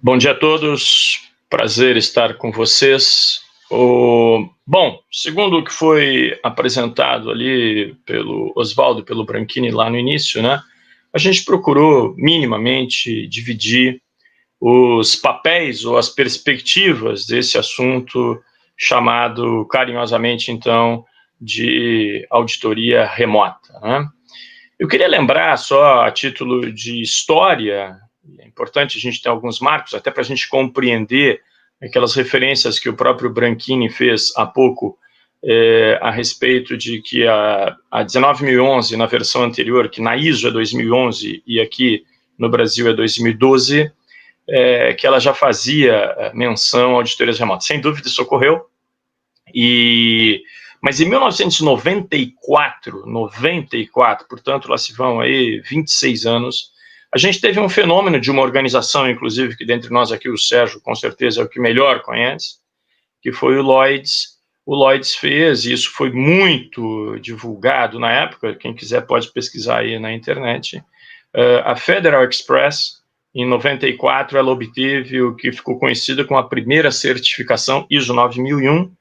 Bom dia a todos, prazer estar com vocês. Bom, segundo o que foi apresentado ali pelo Oswaldo e pelo Branchini lá no início, né, a gente procurou minimamente dividir os papéis ou as perspectivas desse assunto chamado carinhosamente, então, de auditoria remota, né? Eu queria lembrar só a título de história, é importante a gente ter alguns marcos, até para a gente compreender aquelas referências que o próprio Branchini fez há pouco a respeito de que a 19.011, na versão anterior, que na ISO é 2011 e aqui no Brasil é 2012, que ela já fazia menção a auditorias remotas. Sem dúvida isso ocorreu, mas em 1994, portanto, lá se vão aí 26 anos, a gente teve um fenômeno de uma organização, inclusive, que dentre nós aqui o Sérgio, com certeza, é o que melhor conhece, que foi o Lloyds. O Lloyds fez, e isso foi muito divulgado na época, quem quiser pode pesquisar aí na internet, a Federal Express, em 94, ela obteve o que ficou conhecido como a primeira certificação ISO 9001,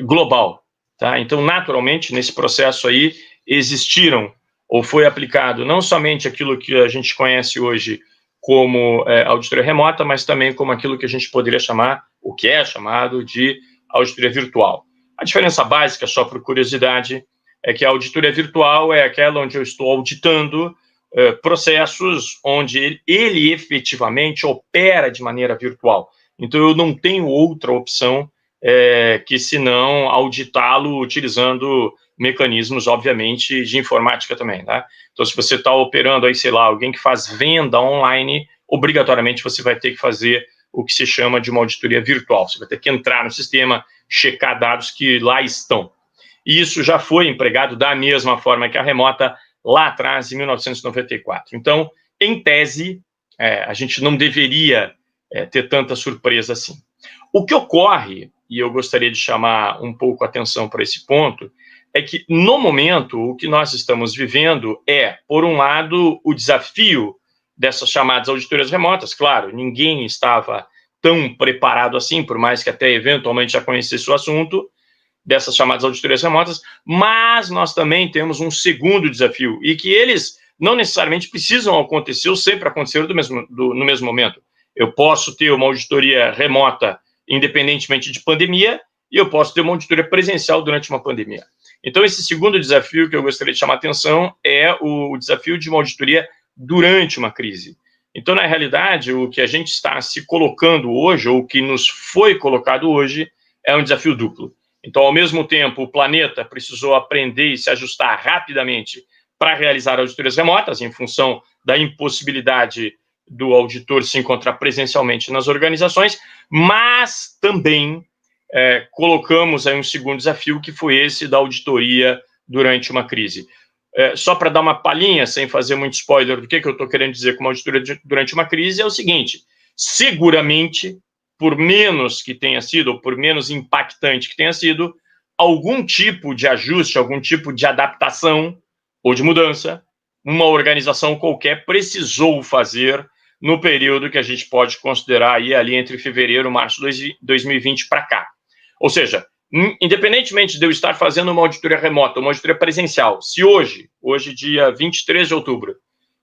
global, tá? Então, naturalmente, nesse processo aí, existiram, ou foi aplicado, não somente aquilo que a gente conhece hoje como auditoria remota, mas também como aquilo que a gente poderia chamar, o que é chamado de auditoria virtual. A diferença básica, só por curiosidade, é que a auditoria virtual é aquela onde eu estou auditando processos onde ele efetivamente opera de maneira virtual. Então, eu não tenho outra opção que se não auditá-lo utilizando mecanismos, obviamente, de informática também, tá? Então, se você está operando aí, sei lá, alguém que faz venda online, obrigatoriamente você vai ter que fazer o que se chama de uma auditoria virtual. Você vai ter que entrar no sistema, checar dados que lá estão. E isso já foi empregado da mesma forma que a remota lá atrás, em 1994. Então, em tese, a gente não deveria ter tanta surpresa assim. O que ocorre, e eu gostaria de chamar um pouco a atenção para esse ponto, é que, no momento, o que nós estamos vivendo é, por um lado, o desafio dessas chamadas auditorias remotas. Claro, ninguém estava tão preparado assim, por mais que até eventualmente já conhecesse o assunto, dessas chamadas auditorias remotas, mas nós também temos um segundo desafio, e que eles não necessariamente precisam acontecer ou sempre aconteceram no mesmo momento. Eu posso ter uma auditoria remota independentemente de pandemia, e eu posso ter uma auditoria presencial durante uma pandemia. Então, esse segundo desafio que eu gostaria de chamar a atenção é o desafio de uma auditoria durante uma crise. Então, na realidade, o que a gente está se colocando hoje, ou o que nos foi colocado hoje, é um desafio duplo. Então, ao mesmo tempo, o planeta precisou aprender e se ajustar rapidamente para realizar auditorias remotas, em função da impossibilidade do auditor se encontrar presencialmente nas organizações, mas também colocamos aí um segundo desafio, que foi esse da auditoria durante uma crise. Só para dar uma palhinha, sem fazer muito spoiler do que eu estou querendo dizer com uma auditoria durante uma crise, é o seguinte: seguramente, por menos que tenha sido, ou por menos impactante que tenha sido, algum tipo de ajuste, algum tipo de adaptação ou de mudança, uma organização qualquer precisou fazer no período que a gente pode considerar aí ali entre fevereiro e março de 2020 para cá. Ou seja, independentemente de eu estar fazendo uma auditoria remota, uma auditoria presencial, se hoje, dia 23 de outubro,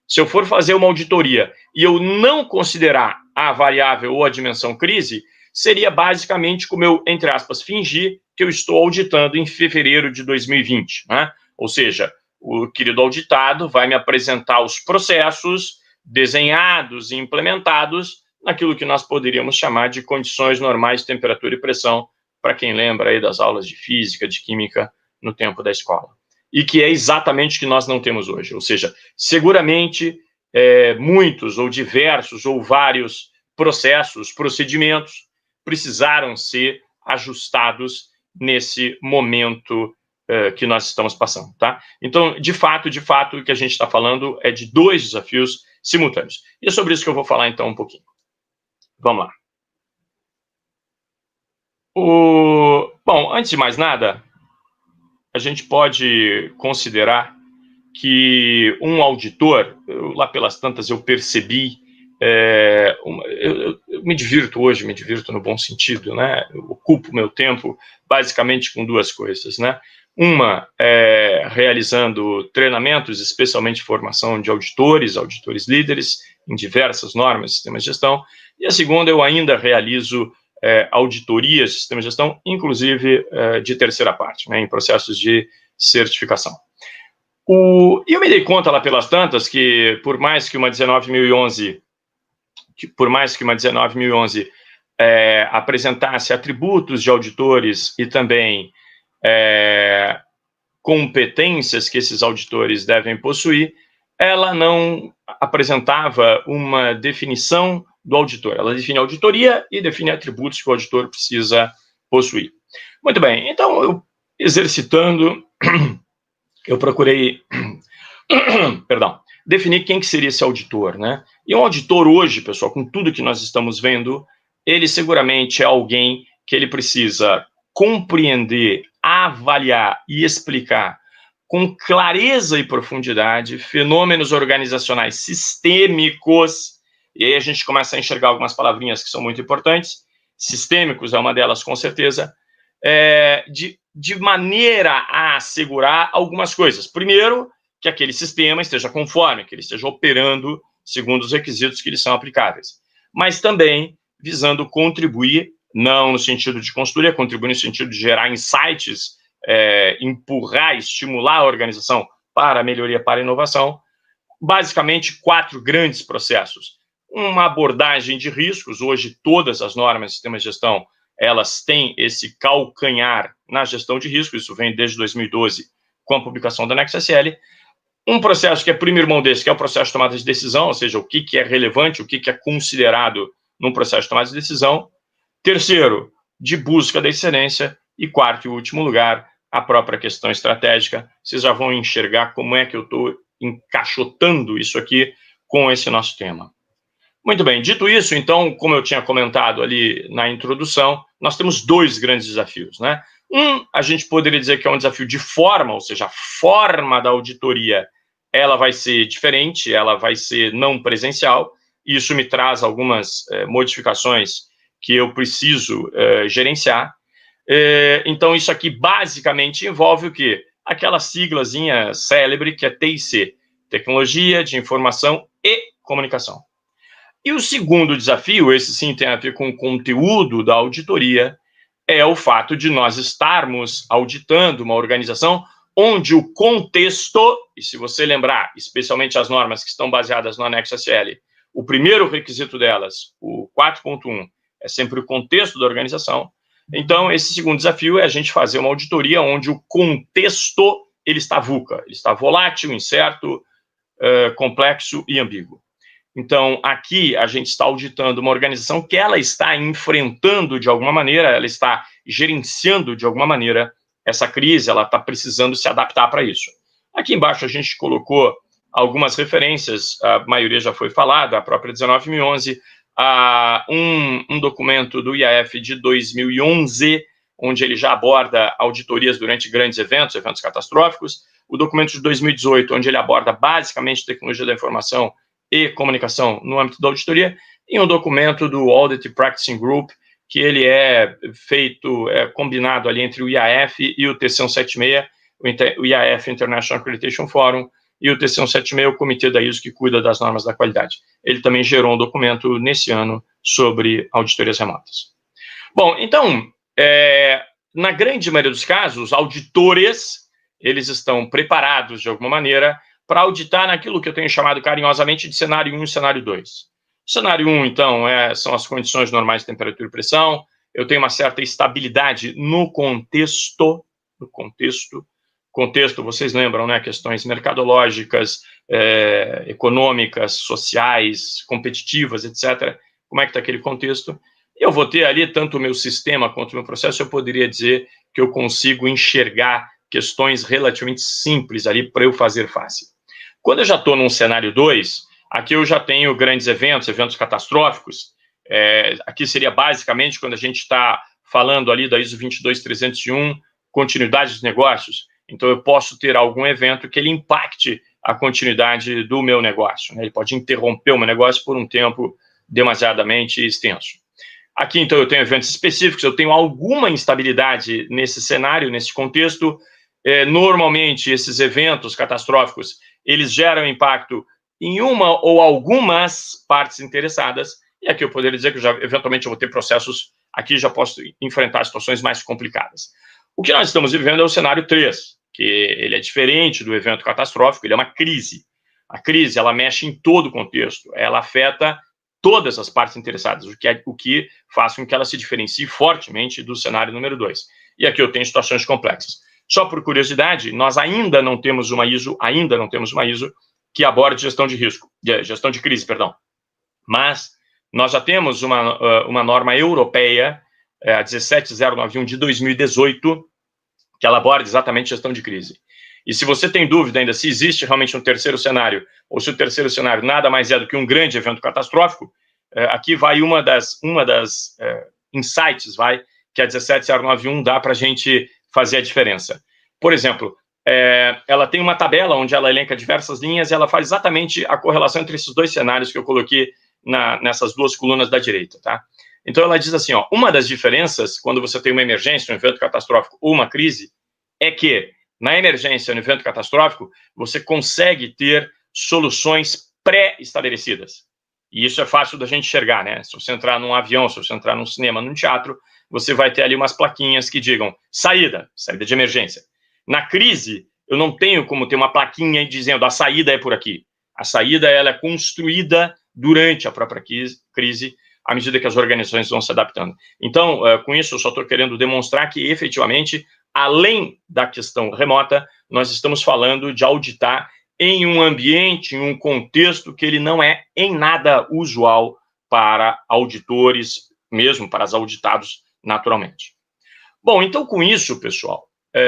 se eu for fazer uma auditoria e eu não considerar a variável ou a dimensão crise, seria basicamente como eu, entre aspas, fingir que eu estou auditando em fevereiro de 2020, né? Ou seja, o querido auditado vai me apresentar os processos desenhados e implementados naquilo que nós poderíamos chamar de condições normais de temperatura e pressão, para quem lembra aí das aulas de física, de química no tempo da escola. E que é exatamente o que nós não temos hoje. Ou seja, seguramente muitos ou diversos ou vários processos, procedimentos precisaram ser ajustados nesse momento que nós estamos passando, tá? Então, de fato, o que a gente está falando é de dois desafios simultâneos. E é sobre isso que eu vou falar, então, um pouquinho. Vamos lá. Bom, antes de mais nada, a gente pode considerar que um auditor, lá pelas tantas eu percebi, eu me divirto hoje, me divirto no bom sentido, né? Eu ocupo meu tempo basicamente com duas coisas, né? Uma é realizando treinamentos, especialmente formação de auditores, auditores líderes, em diversas normas, sistemas de gestão, e a segunda eu ainda realizo auditorias de sistemas de gestão, inclusive de terceira parte, né, em processos de certificação. E eu me dei conta lá pelas tantas que, por mais que uma 19011 apresentasse atributos de auditores e também competências que esses auditores devem possuir, ela não apresentava uma definição do auditor. Ela define auditoria e define atributos que o auditor precisa possuir. Muito bem, então, eu exercitando, eu procurei, definir quem que seria esse auditor, né? E um auditor hoje, pessoal, com tudo que nós estamos vendo, ele seguramente é alguém que ele precisa compreender, avaliar e explicar com clareza e profundidade fenômenos organizacionais sistêmicos, e aí a gente começa a enxergar algumas palavrinhas que são muito importantes, sistêmicos é uma delas com certeza, de maneira a assegurar algumas coisas. Primeiro, que aquele sistema esteja conforme, que ele esteja operando segundo os requisitos que lhe são aplicáveis, mas também visando contribuir, não no sentido de consultoria, contribuir no sentido de gerar insights, empurrar, estimular a organização para a melhoria, para a inovação. Basicamente, 4 grandes processos. Uma abordagem de riscos, hoje todas as normas de sistemas de gestão, elas têm esse calcanhar na gestão de riscos, isso vem desde 2012, com a publicação da NextSL. Um processo que é primo irmão desse, que é o processo de tomada de decisão, ou seja, o que é relevante, o que é considerado num processo de tomada de decisão. Terceiro, de busca da excelência. E quarto e último lugar, a própria questão estratégica. Vocês já vão enxergar como é que eu estou encaixotando isso aqui com esse nosso tema. Muito bem, dito isso, então, como eu tinha comentado ali na introdução, nós temos 2 grandes desafios, né? A gente poderia dizer que é um desafio de forma, ou seja, a forma da auditoria, ela vai ser diferente, ela vai ser não presencial, e isso me traz algumas modificações que eu preciso gerenciar. Então, isso aqui basicamente envolve o quê? Aquela siglazinha célebre que é TIC, Tecnologia de Informação e Comunicação. E o segundo desafio, esse sim tem a ver com o conteúdo da auditoria, é o fato de nós estarmos auditando uma organização onde o contexto, e se você lembrar, especialmente as normas que estão baseadas no anexo SL, o primeiro requisito delas, o 4.1, é sempre o contexto da organização. Então, esse segundo desafio é a gente fazer uma auditoria onde o contexto ele está VUCA, ele está volátil, incerto, complexo e ambíguo. Então, aqui a gente está auditando uma organização que ela está enfrentando de alguma maneira, ela está gerenciando de alguma maneira essa crise, ela está precisando se adaptar para isso. Aqui embaixo a gente colocou algumas referências, a maioria já foi falada, a própria 19011, um documento do IAF de 2011, onde ele já aborda auditorias durante grandes eventos catastróficos, o documento de 2018, onde ele aborda basicamente tecnologia da informação e comunicação no âmbito da auditoria, e um documento do Audit Practicing Group, que ele é feito, combinado ali entre o IAF e o TC176, o IAF International Accreditation Forum, e o TC176, o Comitê da ISO, que cuida das normas da qualidade. Ele também gerou um documento nesse ano sobre auditorias remotas. Bom, então, na grande maioria dos casos, os auditores, eles estão preparados de alguma maneira para auditar naquilo que eu tenho chamado carinhosamente de cenário 1 e cenário 2. Cenário 1, então, são as condições normais de temperatura e pressão, eu tenho uma certa estabilidade no contexto, vocês lembram, né, questões mercadológicas, econômicas, sociais, competitivas, etc. Como é que está aquele contexto? Eu vou ter ali tanto o meu sistema quanto o meu processo, eu poderia dizer que eu consigo enxergar questões relativamente simples ali para eu fazer face. Quando eu já estou num cenário 2, aqui eu já tenho grandes eventos catastróficos, aqui seria basicamente quando a gente está falando ali da ISO 22301, continuidade dos negócios, então eu posso ter algum evento que ele impacte a continuidade do meu negócio, né? Ele pode interromper o meu negócio por um tempo demasiadamente extenso. Aqui, então, eu tenho eventos específicos, eu tenho alguma instabilidade nesse cenário, nesse contexto. Normalmente, esses eventos catastróficos, eles geram impacto em uma ou algumas partes interessadas, e aqui eu poderia dizer que eventualmente eu vou ter processos, aqui já posso enfrentar situações mais complicadas. O que nós estamos vivendo é o cenário 3, que ele é diferente do evento catastrófico, ele é uma crise. A crise, ela mexe em todo o contexto, ela afeta todas as partes interessadas, o que faz com que ela se diferencie fortemente do cenário número 2. E aqui eu tenho situações complexas. Só por curiosidade, nós ainda não temos uma ISO que aborde gestão de risco, gestão de crise, perdão. Mas nós já temos uma norma europeia, a 17091 de 2018, que ela aborda exatamente gestão de crise. E se você tem dúvida ainda se existe realmente um terceiro cenário, ou se o terceiro cenário nada mais é do que um grande evento catastrófico, aqui vai uma das insights, que a 17091 dá para a gente fazer a diferença. Por exemplo, ela tem uma tabela onde ela elenca diversas linhas e ela faz exatamente a correlação entre esses dois cenários que eu coloquei nessas duas colunas da direita, tá? Então ela diz assim, uma das diferenças quando você tem uma emergência, um evento catastrófico ou uma crise, é que na emergência, no evento catastrófico, você consegue ter soluções pré-estabelecidas. E isso é fácil da gente enxergar, né? Se você entrar num avião, se você entrar num cinema, num teatro, você vai ter ali umas plaquinhas que digam saída de emergência. Na crise, eu não tenho como ter uma plaquinha dizendo a saída é por aqui. A saída, ela é construída durante a própria crise, à medida que as organizações vão se adaptando. Então, com isso, eu só estou querendo demonstrar que, efetivamente, além da questão remota, nós estamos falando de auditar em um ambiente, em um contexto que ele não é em nada usual para auditores, mesmo para os auditados naturalmente. Bom, então com isso, pessoal,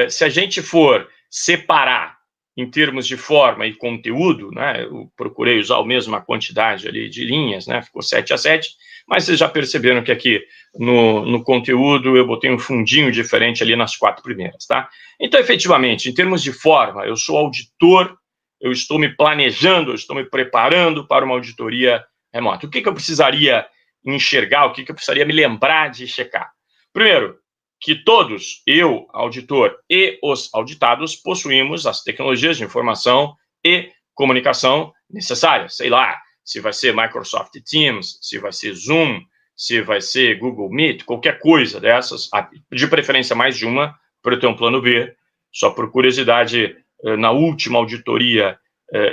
se a gente for separar em termos de forma e conteúdo, né, eu procurei usar a mesma quantidade ali de linhas, né, ficou 7:7, mas vocês já perceberam que aqui no conteúdo eu botei um fundinho diferente ali nas 4 primeiras, tá? Então, efetivamente, em termos de forma, eu sou auditor, eu estou me planejando, eu estou me preparando para uma auditoria remota. O que eu precisaria enxergar, o que eu precisaria me lembrar de checar? Primeiro, que todos, eu, auditor, e os auditados, possuímos as tecnologias de informação e comunicação necessárias. Sei lá, se vai ser Microsoft Teams, se vai ser Zoom, se vai ser Google Meet, qualquer coisa dessas, de preferência mais de uma, para eu ter um plano B. Só por curiosidade, na última auditoria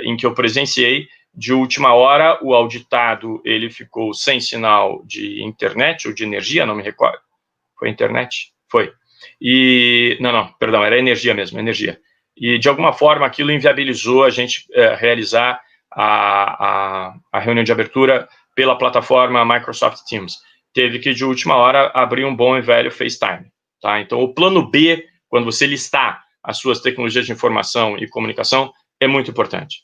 em que eu presenciei, de última hora, o auditado ele ficou sem sinal de internet ou de energia, não me recordo. Foi internet? Foi. E, perdão, era energia mesmo, energia. E, de alguma forma, aquilo inviabilizou a gente realizar a reunião de abertura pela plataforma Microsoft Teams. Teve que, de última hora, abrir um bom e velho FaceTime. Tá? Então, o plano B, quando você listar as suas tecnologias de informação e comunicação, é muito importante.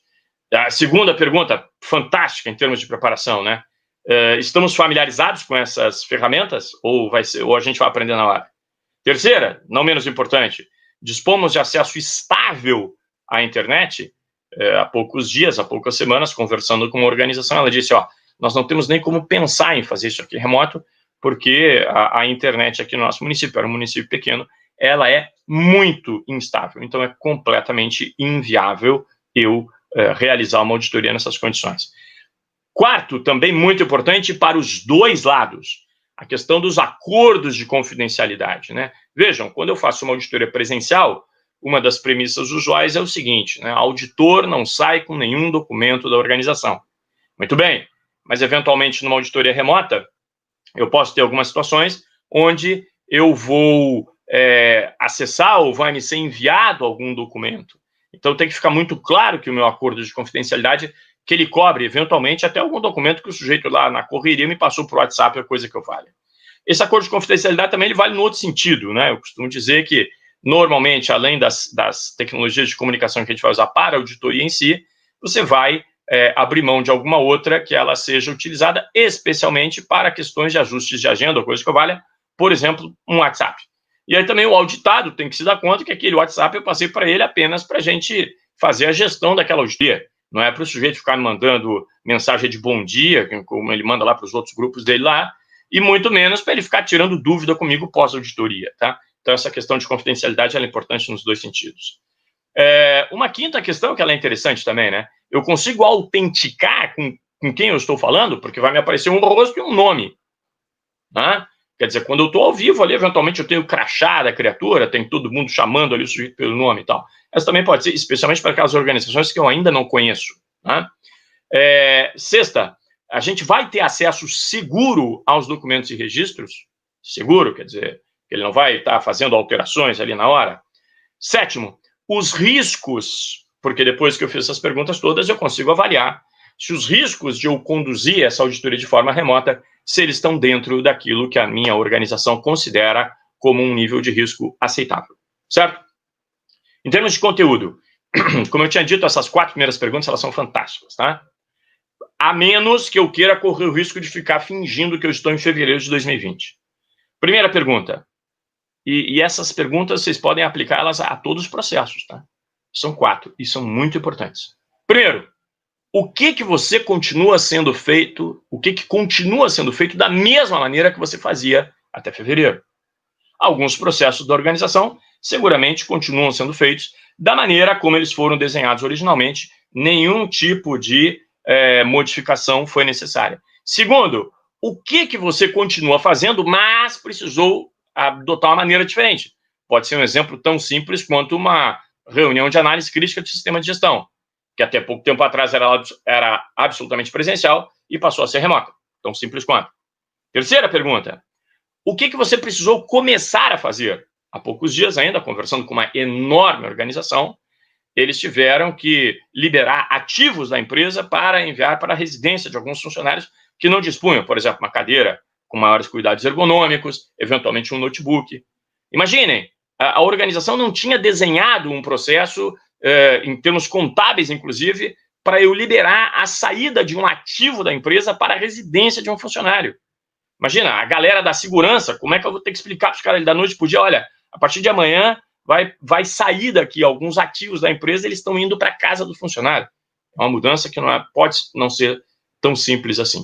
A segunda pergunta, fantástica em termos de preparação, né? Estamos familiarizados com essas ferramentas ou a gente vai aprender na hora? Terceira, não menos importante, dispomos de acesso estável à internet. Há poucos dias, há poucas semanas, conversando com uma organização, ela disse, nós não temos nem como pensar em fazer isso aqui remoto, porque a internet aqui no nosso município, era um município pequeno, ela é muito instável, então é completamente inviável eu realizar uma auditoria nessas condições. Quarto, também muito importante para os dois lados, a questão dos acordos de confidencialidade, né? Vejam, quando eu faço uma auditoria presencial, uma das premissas usuais é o seguinte, né? Auditor não sai com nenhum documento da organização. Muito bem, mas eventualmente numa auditoria remota, eu posso ter algumas situações onde eu vou acessar ou vai me ser enviado algum documento. Então tem que ficar muito claro que o meu acordo de confidencialidade que ele cobre, eventualmente, até algum documento que o sujeito lá na correria me passou por WhatsApp, a coisa que eu valha. Esse acordo de confidencialidade também ele vale no outro sentido, né? Eu costumo dizer que, normalmente, além das tecnologias de comunicação que a gente vai usar para a auditoria em si, você vai abrir mão de alguma outra que ela seja utilizada especialmente para questões de ajustes de agenda, ou coisa que eu valha, por exemplo, um WhatsApp. E aí também o auditado tem que se dar conta que aquele WhatsApp eu passei para ele apenas para a gente fazer a gestão daquela auditoria. Não é para o sujeito ficar mandando mensagem de bom dia, como ele manda lá para os outros grupos dele lá, e muito menos para ele ficar tirando dúvida comigo pós-auditoria, tá? Então, essa questão de confidencialidade ela é importante nos dois sentidos. Uma quinta questão que ela é interessante também, né? Eu consigo autenticar com quem eu estou falando, porque vai me aparecer um rosto e um nome, né? Quer dizer, quando eu estou ao vivo ali, eventualmente eu tenho o crachá da criatura, tem todo mundo chamando ali o sujeito pelo nome e tal. Essa também pode ser, especialmente para aquelas organizações que eu ainda não conheço, né? Sexta, a gente vai ter acesso seguro aos documentos e registros? Seguro, quer dizer, que ele não vai estar fazendo alterações ali na hora. Sétimo, os riscos, porque depois que eu fiz essas perguntas todas, eu consigo avaliar se os riscos de eu conduzir essa auditoria de forma remota, se eles estão dentro daquilo que a minha organização considera como um nível de risco aceitável, certo? Em termos de conteúdo, como eu tinha dito, essas 4 primeiras perguntas, elas são fantásticas, tá? A menos que eu queira correr o risco de ficar fingindo que eu estou em fevereiro de 2020. Primeira pergunta, e essas perguntas vocês podem aplicar elas a todos os processos, tá? São 4 e são muito importantes. Primeiro, o que você continua sendo feito, o que continua sendo feito da mesma maneira que você fazia até fevereiro? Alguns processos da organização seguramente continuam sendo feitos da maneira como eles foram desenhados originalmente, nenhum tipo de modificação foi necessária. Segundo, o que você continua fazendo, mas precisou adotar uma maneira diferente? Pode ser um exemplo tão simples quanto uma reunião de análise crítica de sistema de gestão, que até pouco tempo atrás era absolutamente presencial e passou a ser remota. Tão simples quanto. Terceira pergunta. O que você precisou começar a fazer? Há poucos dias ainda, conversando com uma enorme organização, eles tiveram que liberar ativos da empresa para enviar para a residência de alguns funcionários que não dispunham, por exemplo, uma cadeira com maiores cuidados ergonômicos, eventualmente um notebook. Imaginem, a organização não tinha desenhado um processo, em termos contábeis, inclusive, para eu liberar a saída de um ativo da empresa para a residência de um funcionário. Imagina, a galera da segurança, como é que eu vou ter que explicar para os caras da noite para o dia, olha, a partir de amanhã vai sair daqui alguns ativos da empresa, eles estão indo para a casa do funcionário. É uma mudança que pode não ser tão simples assim.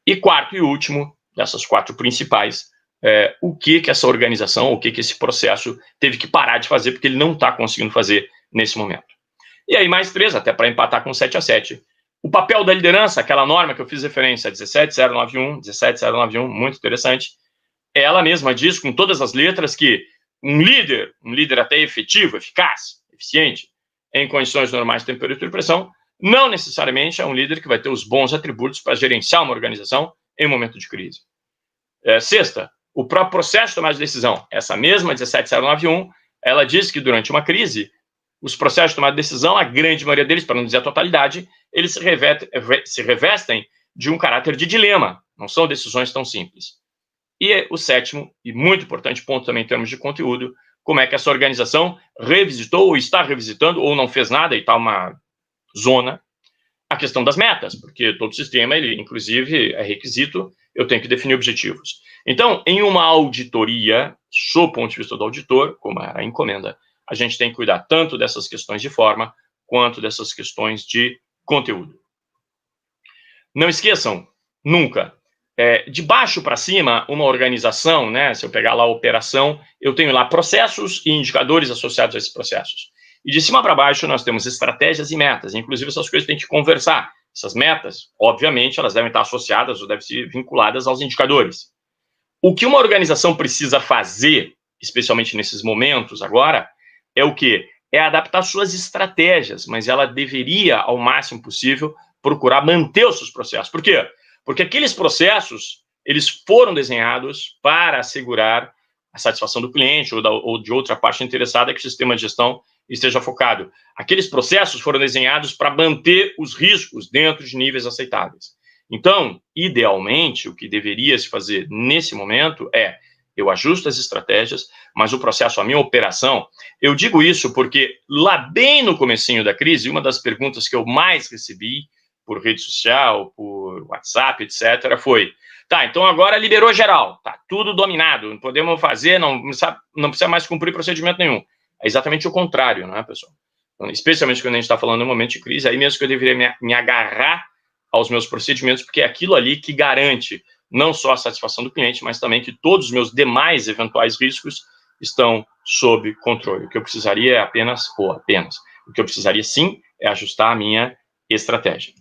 E quarto e último, dessas 4 principais, o que essa organização, o que esse processo teve que parar de fazer, porque ele não está conseguindo fazer nesse momento. E aí mais 3, até para empatar com 7-7. O papel da liderança, aquela norma que eu fiz referência, 17091, muito interessante, ela mesma diz com todas as letras que um líder até efetivo, eficaz, eficiente, em condições normais de temperatura e pressão, não necessariamente é um líder que vai ter os bons atributos para gerenciar uma organização em um momento de crise. Sexta, o próprio processo de tomada de decisão, essa mesma 17091, ela diz que durante uma crise, os processos de tomada de decisão, a grande maioria deles, para não dizer a totalidade, eles se revestem de um caráter de dilema, não são decisões tão simples. E o sétimo, e muito importante ponto também em termos de conteúdo, como é que essa organização revisitou, ou está revisitando, ou não fez nada, e está uma zona, a questão das metas, porque todo sistema, ele inclusive é requisito, eu tenho que definir objetivos. Então, em uma auditoria, sob o ponto de vista do auditor, como é a encomenda, a gente tem que cuidar tanto dessas questões de forma, quanto dessas questões de conteúdo. Não esqueçam, nunca, de baixo para cima, uma organização, né, se eu pegar lá a operação, eu tenho lá processos e indicadores associados a esses processos. E de cima para baixo, nós temos estratégias e metas. Inclusive, essas coisas têm que conversar. Essas metas, obviamente, elas devem estar associadas ou devem ser vinculadas aos indicadores. O que uma organização precisa fazer, especialmente nesses momentos agora, é o quê? É adaptar suas estratégias, mas ela deveria, ao máximo possível, procurar manter os seus processos. Por quê? Porque aqueles processos, eles foram desenhados para assegurar a satisfação do cliente ou de outra parte interessada que o sistema de gestão esteja focado. Aqueles processos foram desenhados para manter os riscos dentro de níveis aceitáveis. Então, idealmente, o que deveria se fazer nesse momento é, eu ajusto as estratégias, mas o processo, a minha operação, eu digo isso porque lá bem no comecinho da crise, uma das perguntas que eu mais recebi por rede social, por WhatsApp, etc., foi, tá, então agora liberou geral, tá tudo dominado, não podemos fazer, não precisa mais cumprir procedimento nenhum. É exatamente o contrário, não é, pessoal? especialmente quando a gente está falando em um momento de crise, aí mesmo que eu deveria me agarrar aos meus procedimentos, porque é aquilo ali que garante não só a satisfação do cliente, mas também que todos os meus demais eventuais riscos estão sob controle. O que eu precisaria é apenas, o que eu precisaria sim é ajustar a minha estratégia.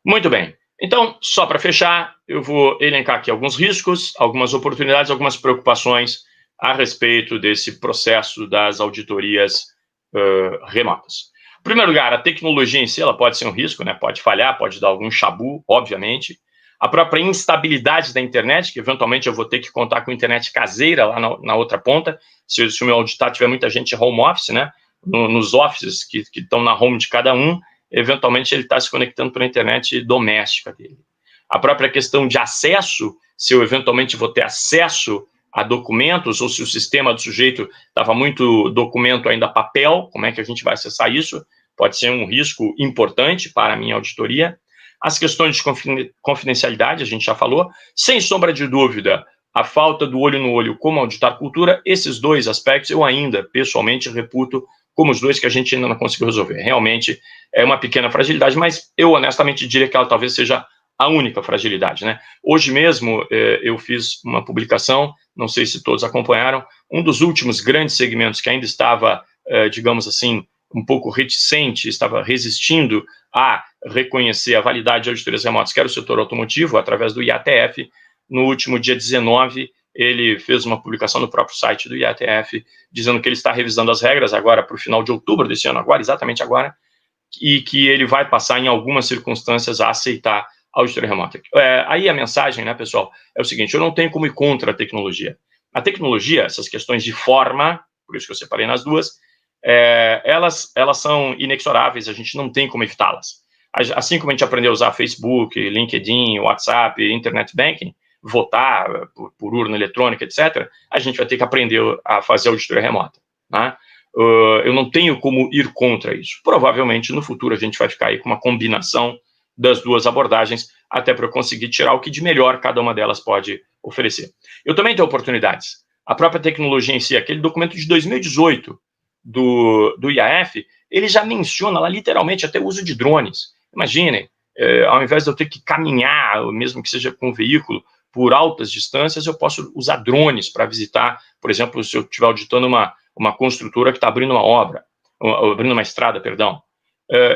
Muito bem. Então, só para fechar, eu vou elencar aqui alguns riscos, algumas oportunidades, algumas preocupações a respeito desse processo das auditorias remotas. Em primeiro lugar, a tecnologia em si, ela pode ser um risco, né? Pode falhar, pode dar algum chabu, obviamente. A própria instabilidade da internet, que eventualmente eu vou ter que contar com internet caseira lá na outra ponta, se o meu auditado tiver muita gente home office, né? Nos offices que estão na home de cada um, eventualmente ele está se conectando para a internet doméstica dele. A própria questão de acesso, se eu eventualmente vou ter acesso a documentos, ou se o sistema do sujeito estava muito documento ainda papel, como é que a gente vai acessar isso? Pode ser um risco importante para a minha auditoria. As questões de confidencialidade, a gente já falou. Sem sombra de dúvida, a falta do olho no olho como auditar cultura, esses dois aspectos eu ainda, pessoalmente, reputo como os dois que a gente ainda não conseguiu resolver. Realmente é uma pequena fragilidade, mas eu honestamente diria que ela talvez seja a única fragilidade, né? Hoje mesmo eu fiz uma publicação, não sei se todos acompanharam, um dos últimos grandes segmentos que ainda estava, digamos assim, um pouco reticente, estava resistindo a reconhecer a validade de auditorias remotas, que era o setor automotivo, através do IATF. No último dia 19, ele fez uma publicação no próprio site do IATF, dizendo que ele está revisando as regras agora para o final de outubro desse ano, exatamente agora, e que ele vai passar, em algumas circunstâncias, a aceitar a auditoria remota. Aí a mensagem, né, pessoal, é o seguinte: eu não tenho como ir contra a tecnologia. A tecnologia, essas questões de forma, por isso que eu separei nas duas, elas são inexoráveis, a gente não tem como evitá-las. Assim como a gente aprendeu a usar Facebook, LinkedIn, WhatsApp, Internet Banking, votar por urna eletrônica, etc., a gente vai ter que aprender a fazer auditoria remota, né? Eu não tenho como ir contra isso. Provavelmente, no futuro, a gente vai ficar aí com uma combinação das duas abordagens, até para eu conseguir tirar o que de melhor cada uma delas pode oferecer. Eu também tenho oportunidades. A própria tecnologia em si, aquele documento de 2018 do IAF, ele já menciona lá literalmente até o uso de drones. Imaginem, ao invés de eu ter que caminhar, mesmo que seja com um veículo, por altas distâncias, eu posso usar drones para visitar, por exemplo, se eu estiver auditando uma construtora que está abrindo uma obra, abrindo uma estrada, perdão.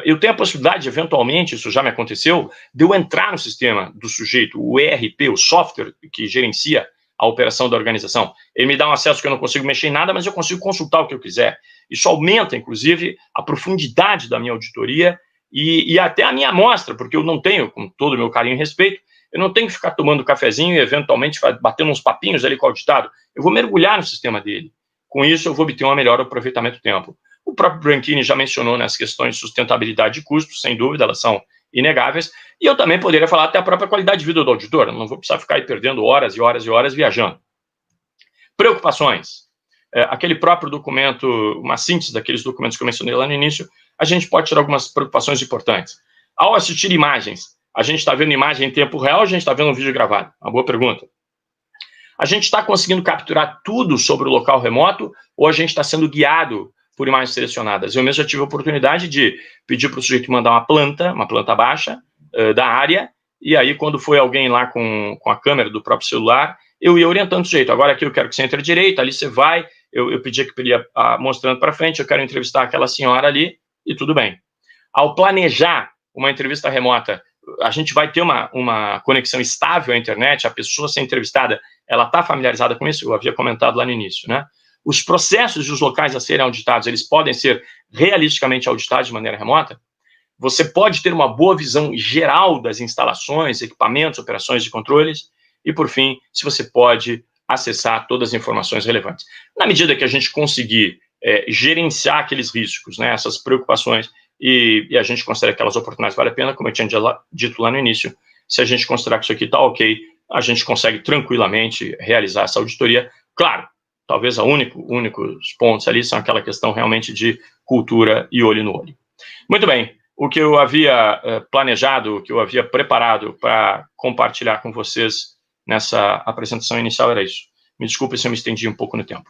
Eu tenho a possibilidade, eventualmente, isso já me aconteceu, de eu entrar no sistema do sujeito, o ERP, o software que gerencia a operação da organização. Ele me dá um acesso que eu não consigo mexer em nada, mas eu consigo consultar o que eu quiser. Isso aumenta, inclusive, a profundidade da minha auditoria e até a minha amostra, porque eu não tenho, com todo o meu carinho e respeito, eu não tenho que ficar tomando cafezinho e, eventualmente, batendo uns papinhos ali com o auditado. Eu vou mergulhar no sistema dele. Com isso, eu vou obter um melhor aproveitamento do tempo. O próprio Branchini já mencionou nas questões de sustentabilidade de custos, sem dúvida, elas são inegáveis. E eu também poderia falar até a própria qualidade de vida do auditor. Eu não vou precisar ficar aí perdendo horas e horas e horas viajando. Preocupações. Aquele próprio documento, uma síntese daqueles documentos que eu mencionei lá no início, a gente pode tirar algumas preocupações importantes. Ao assistir imagens, a gente está vendo imagem em tempo real ou a gente está vendo um vídeo gravado? Uma boa pergunta. A gente está conseguindo capturar tudo sobre o local remoto ou a gente está sendo guiado por imagens selecionadas? Eu mesmo já tive a oportunidade de pedir para o sujeito mandar uma planta baixa da área, e aí quando foi alguém lá com a câmera do próprio celular, eu ia orientando o sujeito: agora aqui eu quero que você entre à direita, ali você vai, eu pedia que ele ia mostrando para frente, eu quero entrevistar aquela senhora ali, e tudo bem. Ao planejar uma entrevista remota, a gente vai ter uma conexão estável à internet, a pessoa ser entrevistada, ela está familiarizada com isso, eu havia comentado lá no início, né? Os processos e os locais a serem auditados, eles podem ser realisticamente auditados de maneira remota? Você pode ter uma boa visão geral das instalações, equipamentos, operações de controles, e, por fim, se você pode acessar todas as informações relevantes. Na medida que a gente conseguir gerenciar aqueles riscos, né, essas preocupações, e a gente considera que aquelas oportunidades valem a pena, como eu tinha dito lá no início, se a gente considerar que isso aqui está ok, a gente consegue tranquilamente realizar essa auditoria. Claro, talvez únicos pontos ali são aquela questão realmente de cultura e olho no olho. Muito bem, o que eu havia planejado, o que eu havia preparado para compartilhar com vocês nessa apresentação inicial era isso. Me desculpe se eu me estendi um pouco no tempo.